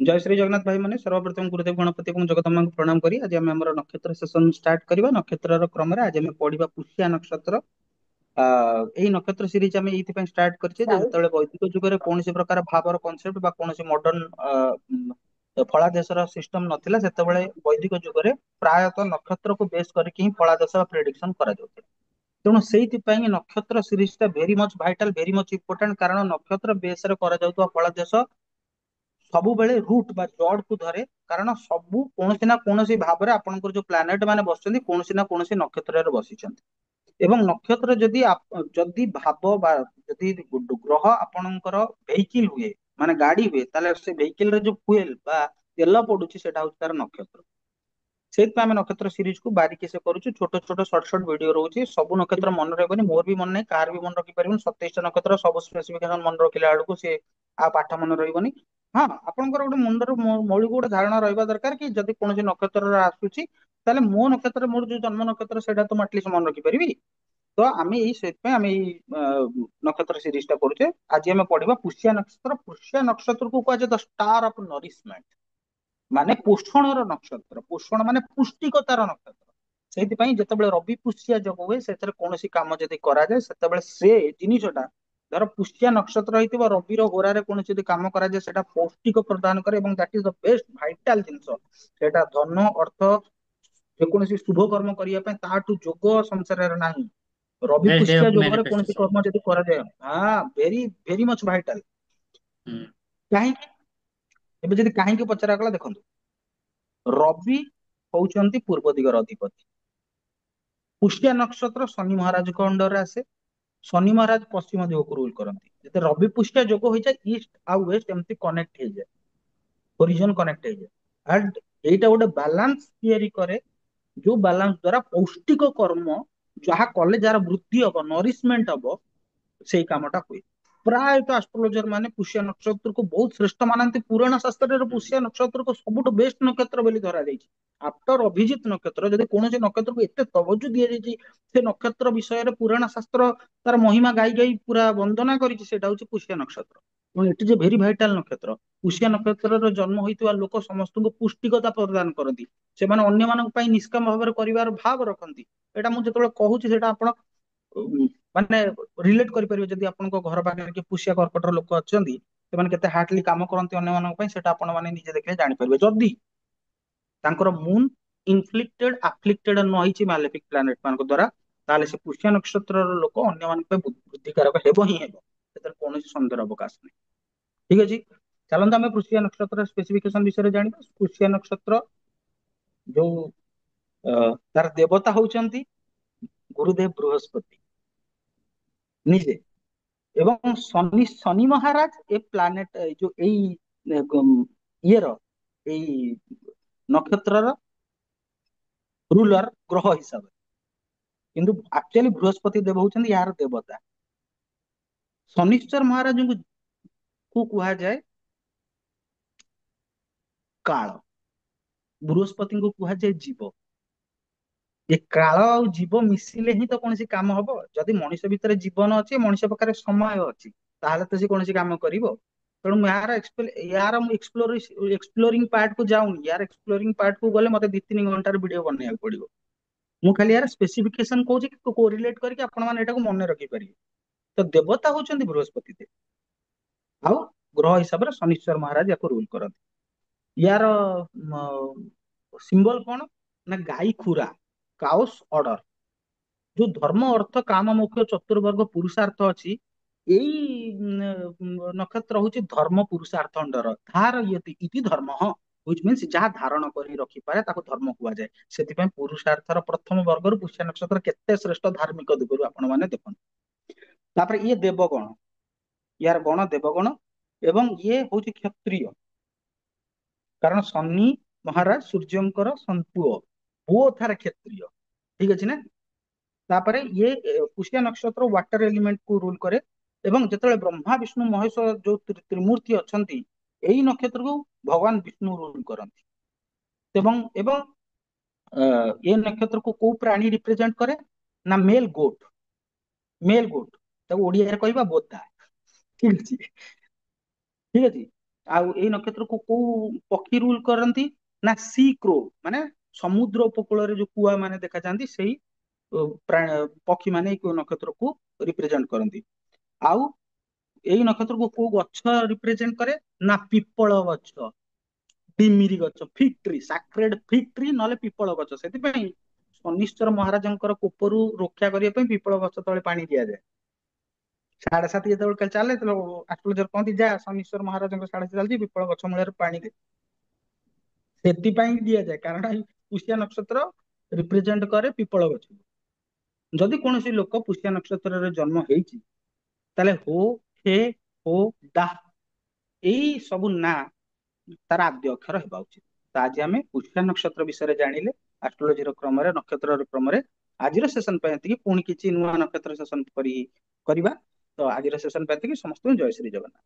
जय श्री जगन्नाथ भाई मैंने सर्वप्रथम गुरुदेव गणपति और जगदम्बा को प्रणाम करी आज आम नक्षत्र सेशन स्टार्ट करवा नक्षत्र क्रम आज आम पढ़ा पुष्या नक्षत्र यही नक्षत्र सीरीज आम ये स्टार्ट करछे जे राइट। जेतेबेले वैदिक जुगरे कौन प्रकार भावर कनसेप्ट बा कौन मॉडर्न फलादेशर सिस्टम नथिला सेतेबेले वैदिक जुगरे प्रायतः नक्षत्र को बेस करके ही फलादेश प्रेडिक्शन करा जाउଥିଲା तेणु से नक्षत्र सीरीज टा very much vital very much important कारण नक्षत्र बेस रे करा जाउଥିବା फलादेश ସବୁବେଳେ ରୁट बा जड़ को धरे कारण सबू कौन ना कौन भाव में आपंकर जो प्लानेट माने बसଛନ୍ତି कौन ना कौन नक्षत्र बसिଛନ୍ତି ଏବଂ नक्षत्र जदि भाव बा जदि ग्रह आपणकर वेहिकल हुए माने गाड़ी हुए ताले से वेहिकल रे जो फ्यूएल बा तेल पडुची सेटा होची तार नक्षत्र ସେଇଥିପାଇଁ ଆମେ ନକ୍ଷତ୍ର ସିରିଜ କୁ ବାରିକି ସେ କରୁଛୁ ଛୋଟ ଛୋଟ ସର୍ଟ ସର୍ଟ ଭିଡିଓ ରହୁଛି ସବୁ ନକ୍ଷତ୍ର ମନେ ରହିବନି ମୋର ବି ମନେ ନାହିଁ କାହାର ବି ମନେ ରଖିପାରିବନି 27ଟା ନକ୍ଷତ୍ର ସବୁ ସ୍ପେସିଫିକେସନ ମନେ ରଖିଲା ବେଳକୁ ସେ ଆଉ ପାଠ ମନେ ରହିବନି ହଁ ଆପଣଙ୍କର ଗୋଟେ ମୁଣ୍ଡର ମୌଳିକ ଗୋଟେ ଧାରଣା ରହିବା ଦରକାର କି ଯଦି କୌଣସି ନକ୍ଷତ୍ରର ଆସୁଛି ତାହେଲେ ମୋ ନକ୍ଷତ୍ର ମୋର ଯୋଉ ଜନ୍ମ ନକ୍ଷତ୍ର ସେଇଟା ତ ମୁଁ ଆଟଲିଷ୍ଟ ମନେ ରଖିପାରିବି ତ ଆମେ ଏଇ ସେଥିପାଇଁ ଆମେ ଏଇ ନକ୍ଷତ୍ର ସିରିଜ ଟା କରୁଛେ ଆଜି ଆମେ ପଢିବା ପୁଷ୍ୟା ନକ୍ଷତ୍ରକୁ କୁହାଯାଏ ଦ ଷ୍ଟାର ଅଫ ନରିଶମେଣ୍ଟ ମାନେ ପୋଷଣର ନକ୍ଷତ୍ର ପୋଷଣ ମାନେ ପୁଷ୍ଟିକତାର ନକ୍ଷତ୍ର ସେଇଥିପାଇଁ ଯେତେବେଳେ ରବି ପୁଷ୍ୟା ଯୋଗ ହୁଏ ସେଥିରେ କୌଣସି କାମ ଯଦି କରାଯାଏ ସେତେବେଳେ ସେ ଜିନିଷଟା ଧର ପୁଷ୍ୟା ନକ୍ଷତ୍ର ହେଇଥିବ ରବିର ହୋରାରେ କୌଣସି ଯଦି କାମ କରାଯାଏ ସେଟା ପୌଷ୍ଟିକ ପ୍ରଦାନ କରେ ଏବଂ that is the best vital ଜିନିଷ ସେଟା ଧନ ଅର୍ଥ ଯେକୌଣସି ଶୁଭ କର୍ମ କରିବା ପାଇଁ ତାଠୁ ଯୋଗ ସଂସାରରେ ନାହିଁ ରବି बेस्ट डे ପୁଷ୍ୟା ऑफ ଯୋଗରେ କୌଣସି मैनिफेस्टेशन। କର୍ମ ଯଦି କରାଯାଏ ହଁ ଭେରି ଭେରି ମଚ ଭାଇଟାଲ हम्म। କାହିଁକି ଏବେ ଯଦି କାହିଁକି ପଚରାଗଲା ଦେଖନ୍ତୁ ରବି ହଉଛନ୍ତି ପୂର୍ବ ଦିଗର ଅଧିପତି ପୁଷ୍ୟା ନକ୍ଷତ୍ର ଶନି ମହାରାଜଙ୍କ ଅଣ୍ଡରରେ ଆସେ ଶନି ମହାରାଜ ପଶ୍ଚିମ ଦିଗକୁ ରୁଲ କରନ୍ତି ଯେତେ ରବି ପୁଷ୍ୟା ଯୋଗ ହେଇଯାଏ ଇଷ୍ଟ ଆଉ ୱେଷ୍ଟ ଏମିତି କନେକ୍ଟ ହେଇଯାଏ ହୋରିଜନ କନେକ୍ଟ ହେଇଯାଏ ଆଣ୍ଡ ଏଇଟା ଗୋଟେ ବାଲାନ୍ସ ତିଆରି କରେ ଯୋଉ ବାଲାନ୍ସ ଦ୍ଵାରା ପୌଷ୍ଟିକ କର୍ମ ଯାହା କଲେ ଯାହାର ବୃଦ୍ଧି ହବ ନରିଶମେଣ୍ଟ ହବ ସେଇ କାମଟା ହୁଏ ପ୍ରାୟତଃ ଆଷ୍ଟ୍ରୋଲୋଜର ମାନେ ପୁଷ୍ୟା ନକ୍ଷତ୍ରକୁ ବହୁତ ଶ୍ରେଷ୍ଠ ମାନନ୍ତି ପୁରାଣ ଶାସ୍ତ୍ରରେ हम्म। ପୁଷ୍ୟା ନକ୍ଷତ୍ରକୁ ସବୁଠୁ ବେଷ୍ଟ ନକ୍ଷତ୍ର ବୋଲି ଧରାଯାଇଛି ଆଫ୍ଟର ଅଭିଜିତ ନକ୍ଷତ୍ର ଯଦି କୌଣସି ନକ୍ଷତ୍ରକୁ ଏତେ ତବଜୁ ଦିଆଯାଇଛି ସେ ନକ୍ଷତ୍ର ବିଷୟରେ ପୁରାଣ ଶାସ୍ତ୍ର ତାର ମହିମା ଗାଇ ଗାଇ ପୁରା ବନ୍ଦନା କରିଛି ସେଇଟା ହଉଛି ପୁଷ୍ୟା ନକ୍ଷତ୍ର ଏବଂ ଏଠି ଯେ ଭେରି ଭାଇଟାଲ ନକ୍ଷତ୍ର ପୁଷ୍ୟା ନକ୍ଷତ୍ରରେ ଜନ୍ମ ହୋଇଥିବା ଲୋକ ସମସ୍ତଙ୍କୁ ପୁଷ୍ଟିକତା ପ୍ରଦାନ କରନ୍ତି ସେମାନେ ଅନ୍ୟମାନଙ୍କ ପାଇଁ ନିଷ୍କାମ ଭାବରେ କରିବାର ଭାବ ରଖନ୍ତି ଏଇଟା ମୁଁ ଯେତେବେଳେ କହୁଛି ସେଇଟା ଆପଣ ମାନେ ରିଲେଟ କରିପାରିବେ ଯଦି ଆପଣଙ୍କ ଘର ପାଖରେ କିଏ ପୁଷ୍ୟା କର୍କଟର ଲୋକ ଅଛନ୍ତି ସେମାନେ କେତେ ହାର୍ଡଲି କାମ କରନ୍ତି ଅନ୍ୟମାନଙ୍କ ପାଇଁ ସେଟା ଆପଣ ମାନେ ନିଜେ ଦେଖିଲେ ଜାଣିପାରିବେ ଯଦି ତାଙ୍କର ମୁନ ଇନଫ୍ଲିକ୍ଟେଡ ଆଫ୍ଲିକ୍ଟେଡ ନ ହେଇଛି ମାଲେଫିକ ପ୍ଲାନେଟ ମାନଙ୍କ ଦ୍ଵାରା ତାହେଲେ ସେ ପୁଷ୍ୟା ନକ୍ଷତ୍ରର ଲୋକ ଅନ୍ୟମାନଙ୍କ ପାଇଁ ବୃଦ୍ଧିକାରକ ହେବ ହିଁ ହେବ ସେଥିରେ କୌଣସି ସନ୍ଦେହର ଅବକାଶ ନାହିଁ ଠିକ ଅଛି ଚାଲନ୍ତୁ ଆମେ ପୁଷ୍ୟା ନକ୍ଷତ୍ର ସ୍ପେସିଫିକେସନ ବିଷୟରେ ଜାଣିବା ପୁଷ୍ୟା ନକ୍ଷତ୍ର ଯୋଉ ତାର ଦେବତା ହଉଛନ୍ତି ଗୁରୁଦେବ ବୃହସ୍ପତି ନିଜେ ଏବଂ ଶନି ଶନି ମହାରାଜ ଏ ପ୍ଲାନେଟ ଯୋଉ ଏଇ ଇଏର ଏଇ ନକ୍ଷତ୍ରର ରୁଲର ଗ୍ରହ ହିସାବରେ କିନ୍ତୁ ଆକ୍ଚୁଆଲି ବୃହସ୍ପତି ଦେବ ହଉଛନ୍ତି ଏହାର ଦେବତା ଶନିଶ୍ଚର ମହାରାଜଙ୍କୁ କୁ କୁହାଯାଏ କାଳ ବୃହସ୍ପତିଙ୍କୁ କୁହାଯାଏ ଜୀବ ଏ କାଳ ଆଉ ଜୀବ ମିଶିଲେ ହିଁ ତ କୌଣସି କାମ ହବ ଯଦି ମଣିଷ ଭିତରେ ଜୀବନ ଅଛି ମଣିଷ ପାଖରେ ସମୟ ଅଛି ତାହେଲେ ତ ସେ କୌଣସି କାମ କରିବ ତେଣୁ ମୁଁ ୟାର ମୁଁ ଏକ୍ସପ୍ଲୋରିଂ ପାର୍ଟ କୁ ଯାଉନି ୟାର ଏକ୍ସପ୍ଲୋରିଂ ପାର୍ଟ କୁ ଗଲେ ମତେ 2-3 ଘଣ୍ଟାର ଭିଡିଓ ବନେଇବାକୁ ପଡିବ ମୁଁ ଖାଲି ୟାର ସ୍ପେସିଫିକେସନ କହୁଛି କୋରିଲେଟ କରିକି ଆପଣ ମାନେ ଏଟାକୁ ମନେ ରଖିପାରିବେ ତ ଦେବତା ହଉଛନ୍ତି ବୃହସ୍ପତି ଦେବ ଆଉ ଗ୍ରହ ହିସାବରେ ଶନିଶ୍ଚର ମହାରାଜ ୟାକୁ ରୁଲ କରନ୍ତି ୟାର ସିମ୍ବଲ କଣ ନା ଗାଈ ଖୁରା କାଉସ ଅର୍ଡର ଯୋଉ ଧର୍ମ ଅର୍ଥ କାମ ମୁଖ୍ୟ ଚତୁର୍ବର୍ଗ ପୁରୁଷାର୍ଥ ଅଛି ଏଇ ନକ୍ଷତ୍ର ହଉଛି ଧର୍ମ ପୁରୁଷାର୍ଥ ଅଣ୍ଡର ଧାର ଇତି ଧର୍ମ which means ଯାହା ଧାରଣ କରି ରଖିପାରେ ତାକୁ ଧର୍ମ କୁହାଯାଏ ସେଥିପାଇଁ ପୁରୁଷାର୍ଥର ପ୍ରଥମ ବର୍ଗରୁ ପୁଷ୍ୟ ନକ୍ଷତ୍ର କେତେ ଶ୍ରେଷ୍ଠ ଧାର୍ମିକ ଦିଗରୁ ଆପଣ ମାନେ ଦେଖନ୍ତୁ ତାପରେ ଇଏ ଦେବଗଣ ୟାର ଗଣ ଦେବଗଣ ଏବଂ ଇଏ ହଉଛି କ୍ଷତ୍ରିୟ କାରଣ ଶନି ମହାରାଜ ସୂର୍ଯ୍ୟଙ୍କର ପୁଅ ପୁଅ ଥାର କ୍ଷତ୍ରିୟ ଠିକ ଅଛି ନା ତାପରେ ଇଏ ପୁଷ୍ୟା ନକ୍ଷତ୍ର ୱାଟର ଏଲିମେଣ୍ଟ କୁ ରୁଲ କରେ ଏବଂ ଯେତେବେଳେ ବ୍ରହ୍ମା ବିଷ୍ଣୁ ମହେଶ୍ୱର ଯୋଉ ତ୍ରିମୂର୍ତ୍ତି ଅଛନ୍ତି ଏଇ ନକ୍ଷତ୍ରକୁ ଭଗବାନ ବିଷ୍ଣୁ ରୁଲ କରନ୍ତି ଏବଂ ଏବଂ ଏ ନକ୍ଷତ୍ରକୁ କୋଉ ପ୍ରାଣୀ ରିପ୍ରେଜେଣ୍ଟ କରେ ନା ମେଲ ଗୋଟ ତାକୁ ଓଡିଆରେ କହିବା ବୋଦା ଠିକ ଅଛି ଠିକ ଅଛି ଆଉ ଏଇ ନକ୍ଷତ୍ରକୁ କୋଉ ପକ୍ଷୀ ରୁଲ କରନ୍ତି ନା ସି କ୍ରୋ, ମାନେ ସମୁଦ୍ର ଉପକୂଳରେ ଯୋଉ କୁଆ ମାନେ ଦେଖାଯାଆନ୍ତି ସେଇ ପକ୍ଷୀ ମାନେ ଏଇ ନକ୍ଷତ୍ରକୁ ରିପ୍ରେଜେଣ୍ଟ କରନ୍ତି। ଆଉ ଏଇ ନକ୍ଷତ୍ରକୁ କୋଉ ଗଛ ରିପ୍ରେଜେଣ୍ଟ କରେ ନା ପିପଳ ଗଛ, ଡିମିରି ଗଛ, ଫିଗ ଟ୍ରି, ସାକ୍ରେଡ ଫିଗ ଟ୍ରି ନହେଲେ ପିପଳ ଗଛ। ସେଥିପାଇଁ ଶନିଶ୍ଚର ମହାରାଜଙ୍କର କୋପରୁ ରକ୍ଷା କରିବା ପାଇଁ ପିପଳ ଗଛ ତଳେ ପାଣି ଦିଆଯାଏ। 7:30 ଯେତେବେଳେ ଚାଲେ ଆଷ୍ଟ୍ରୋଲୋଜର କହନ୍ତି ଯା ଶନିଶ୍ଚର ମହାରାଜଙ୍କ 7:30 ଚାଲିଛି ପିପଳ ଗଛ ମୂଳରେ ପାଣି ଦେ। ସେଥିପାଇଁ ଦିଆଯାଏ କାରଣ ଏଇ ପୁଷ୍ୟ ନକ୍ଷତ୍ର ରିପ୍ରେଜେଣ୍ଟ କରେ ପିପଳ ଗଛ। ଯଦି କୌଣସି ଲୋକ ପୁଷ୍ୟ ନକ୍ଷତ୍ରରେ ଜନ୍ମ ହେଇଛି ତାହେଲେ ହୋ, ହେ, ହୋ, ଦା ଏଇ ସବୁ ନାଁ ତାର ଆଦ୍ୟ ଅକ୍ଷର ହେବା ଉଚିତ। ତ ଆଜି ଆମେ ପୁଷ୍ୟ ନକ୍ଷତ୍ର ବିଷୟରେ ଜାଣିଲେ ଆଷ୍ଟ୍ରୋଲୋଜିର କ୍ରମରେ, ନକ୍ଷତ୍ରର କ୍ରମରେ। ଆଜିର ସେସନ ପାଇଁ ଏତିକି, ପୁଣି କିଛି ନୂଆ ନକ୍ଷତ୍ର ସେସନ କରିବା। ତ ଆଜିର ସେସନ ପାଇଁ ଏତିକି, ସମସ୍ତଙ୍କୁ ଜୟ ଶ୍ରୀ ଜଗନ୍ନାଥ।